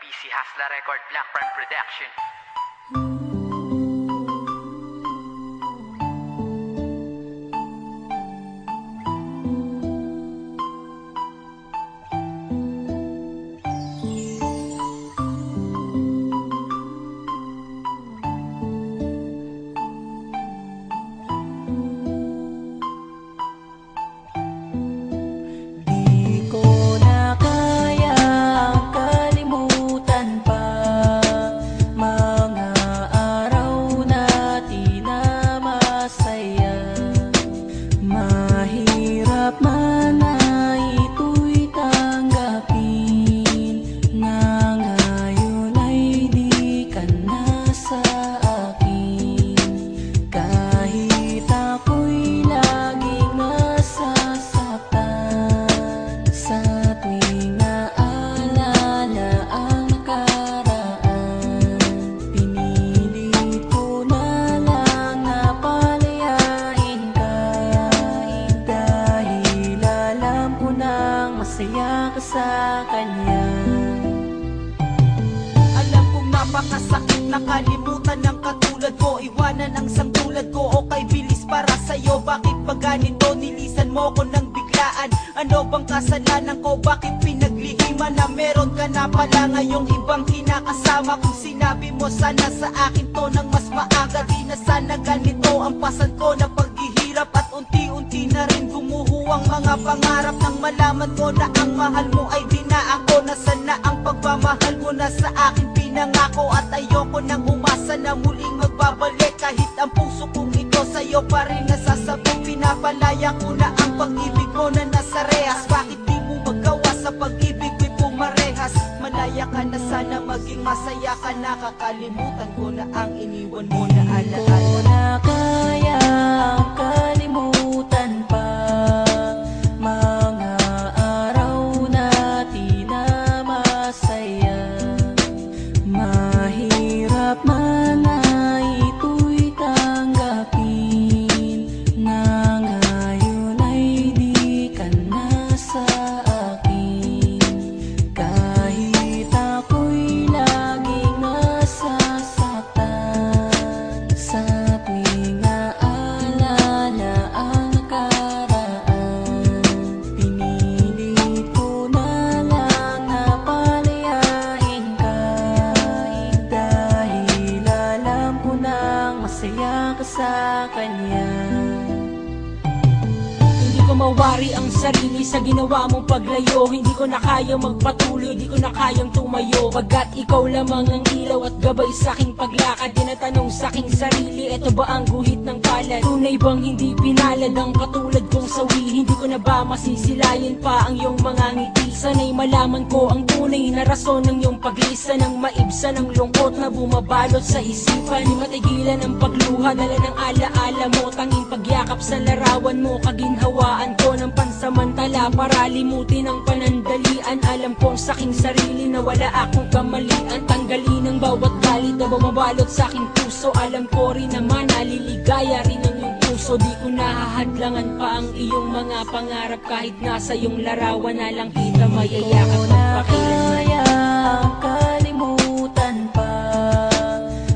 PC Hasla Record, Black Prime Production. Masaya ka sa kanya. Alam kong napakasakit na kalimutan ng katulad ko, iwanan ang sangtulad ko, okay bilis para sa'yo. Bakit ba ganito, nilisan mo ko ng biglaan? Ano bang kasalanan ko, bakit pinaglihiman na meron ka na pala ngayong ibang kinakasama? Kung sinabi mo sana sa akin to ng mas maaga, di na sana ganito ang pasan ko na paghihirap. At unti-unti na rin gumuho ang mga pangarap nang malaman ko na ang mahal mo ay di na ako. Nasaan na ang pagmamahal mo na sa akin pinangako? At ayoko nang umasa na muling magbabalik, kahit ang puso kong ito sa'yo pa rin nasasabik. Pinapalaya ko na ang pag-ibig mo na nasa rehas. Bakit di mo magawa sa pag-ibig ko'y pumarehas? Malaya ka na sana, maging masaya ka na. Kakalimutan ko na ang iniwan mo na alaala. Di ko na kaya kalimutan pa mga araw na di na masaya. Mahirap man ay ito'y tanggapin, na ngayon ay di ka na sa akin. Kahit ako'y laging nasasaktan sa tuwing naalala ang nakaraan, pinilit ko na lang na palayain ka, dahil alam ko nang masaya ka sa kanya. Hindi ko mawari ang sarili sa ginawa mong paglayo. Hindi ko na kayang magpatuloy, di ko na kayang tumayo, pagkat ikaw lamang ang ilaw at gabay sa aking paglakad. Tinatanong sa aking sarili, eto ba ang guhit ng palad? Tunay bang hindi pinalad ang katulad kong sawi? Hindi ko na ba masisilayan pa ang iyong mga ngiti? Sana'y malaman ko ang tunay na rason ng iyong paglisa, ng maibsan ng lungkot na bumabalot sa isipan. Di matigilan ang pagluha, dala ng alaala mo, tanging pagyakap sa larawan mo, kaginhawaan ko ng pansamantala para limutin ang panandalian. Alam kong sa aking sarili na wala akong kamalian, tanggalin ang bawat galit na bumabalot sa aking puso. Alam ko rin naman naliligaya rin ang iyong puso. Di ko nahahadlangan pa ang iyong mga pangarap, kahit nasa iyong larawan na lang kita mayayakap magpakailanman. Kaya kalimutan pa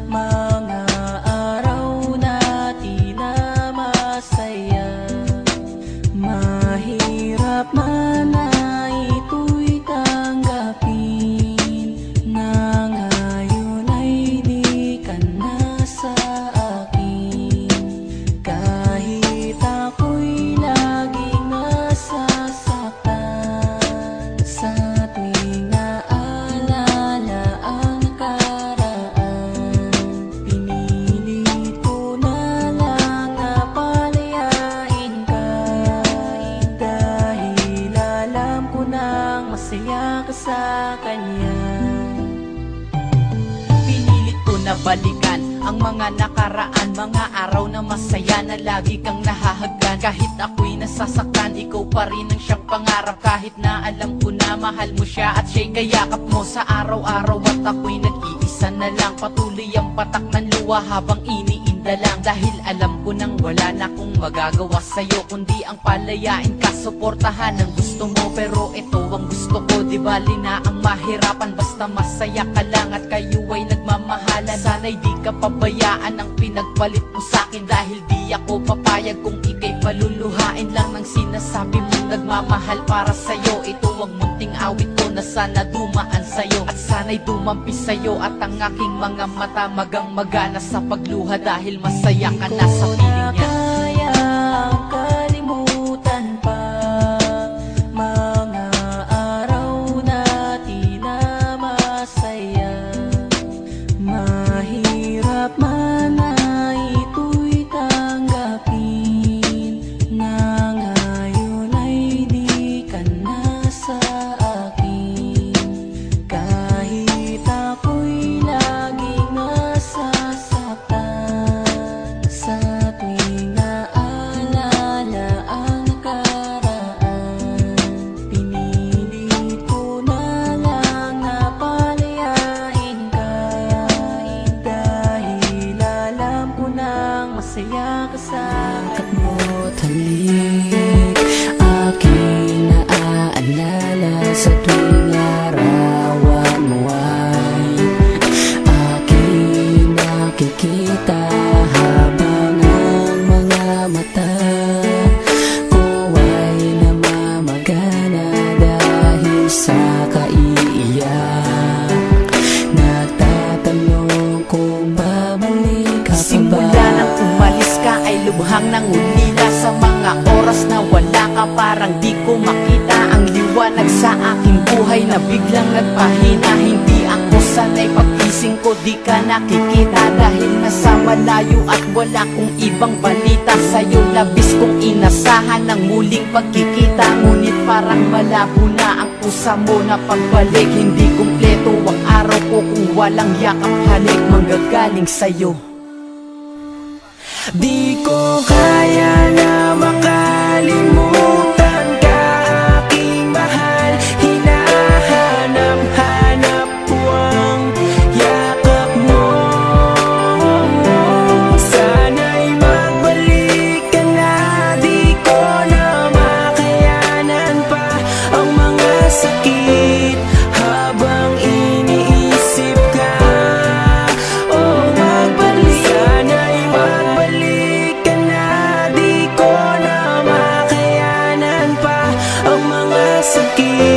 mga araw na di na masaya. Mahirap man ay ito'y tanggapin, na ngayon ay di ka na sa akin. Kahit ako'y laging nasasaktan sa tuwing naalala ang nakaraan, pinilit ko na lang na palayain ka, dahil alam ko nang masaya ka sa kanya. Pinilit ko na balikan ang mga nakaraan, mga araw na masaya na lagi kang nahahagkan. Kahit ako'y nasasaktan, ikaw pa rin ang siyang pangarap. Kahit na alam ko na mahal mo siya at siya'y kayakap mo sa araw-araw, at ako'y nag-iisa na lang. Patuloy ang patak ng luha habang iniinda lang, dahil alam ko nang Wala na akong magagawa sa'yo kundi ang palayain ka, suportahan ang gusto mo. Pero ito ang gusto ko, di bali na ang mahirapan, basta masaya ka lang at kayo ay nagmamahalan. Sana'y di ka pabayaan ang pinagpalit mo sa'kin, dahil di ako papayag kung ika'y paluluhain lang ng sinasabi mong nagmamahal para sa'yo. Ito ang munting awit ko na sana dumaan sa'yo, at sana'y dumampi sa'yo, at ang aking mga mata magang magana sa pagluha dahil masaya ka na sa piling niya. Kayang kalimutan pa mga araw natin na masaya. Mahirap man na ito'y tanggapin, na ngayon ay di ka na sa akin. Kahit ako'y laging nasasaktan sa tuwing naalala ang nakaraan, pinilit ko na lang na palayain ka, dahil alam ko nang masaya ka sa akin. Mo't halik, aking naaalala sa tuwing larawan mo ay aking nakikita, habang ang mga mata ko ay namamagana dahil sa kaiiyak. Nagtatanong kung babalik ka pa ba. Simula nang umalis ka ay lubhang nangulila, sa mga oras na wala ka parang di ko makita ang liwanag sa aking buhay na biglang nagpahina. Hindi ako sanay, pag-ising ko di ka nakikita, dahil nasa malayo at wala kong ibang balita. Sa'yo labis kong inasahan ng muling pagkikita, ngunit parang malabo na ang pusa mo na pagbalik. Hindi kumpleto ang araw ko kung walang yakap, halik manggagaling sa'yo. Di ko kaya na makalimutan ka, aking mahal. Hinahanap-hanap ko ang yakap mo. Sana'y magbalik ka na, di ko na makayanan pa ang mga sakit habang iniisip ka. Oh, magbalik, sana'y magbalik ka na, di ko na makayanan pa ang mga sakit